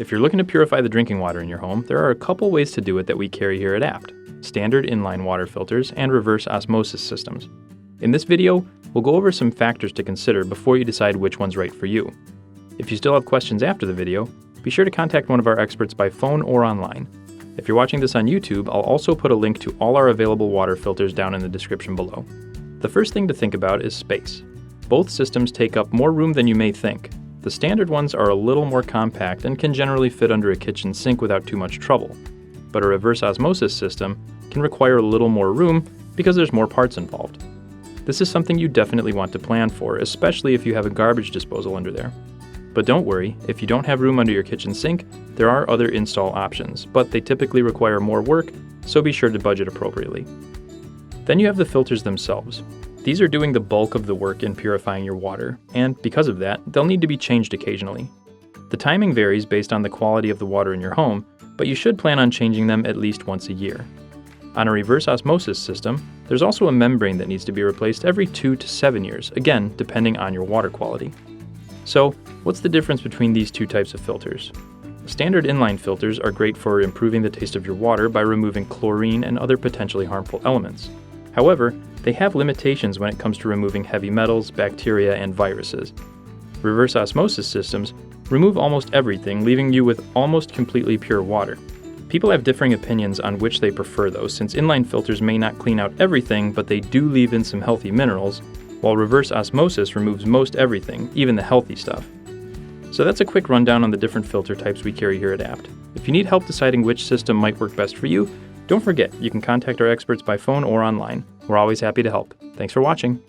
If you're looking to purify the drinking water in your home, there are a couple ways to do it that we carry here at Apt: standard inline water filters and reverse osmosis systems. In this video, we'll go over some factors to consider before you decide which one's right for you. If you still have questions after the video, be sure to contact one of our experts by phone or online. If you're watching this on YouTube, I'll also put a link to all our available water filters down in the description below. The first thing to think about is space. Both systems take up more room than you may think. The standard ones are a little more compact and can generally fit under a kitchen sink without too much trouble. But a reverse osmosis system can require a little more room because there's more parts involved. This is something you definitely want to plan for, especially if you have a garbage disposal under there. But don't worry, if you don't have room under your kitchen sink, there are other install options, but they typically require more work, so be sure to budget appropriately. Then you have the filters themselves. These are doing the bulk of the work in purifying your water, and because of that, they'll need to be changed occasionally. The timing varies based on the quality of the water in your home, but you should plan on changing them at least once a year. On a reverse osmosis system, there's also a membrane that needs to be replaced every 2 to 7 years, again, depending on your water quality. So, what's the difference between these two types of filters? Standard inline filters are great for improving the taste of your water by removing chlorine and other potentially harmful elements. However, they have limitations when it comes to removing heavy metals, bacteria, and viruses. Reverse osmosis systems remove almost everything, leaving you with almost completely pure water. People have differing opinions on which they prefer though, since inline filters may not clean out everything, but they do leave in some healthy minerals, while reverse osmosis removes most everything, even the healthy stuff. So that's a quick rundown on the different filter types we carry here at Apt. If you need help deciding which system might work best for you, don't forget, you can contact our experts by phone or online. We're always happy to help. Thanks for watching.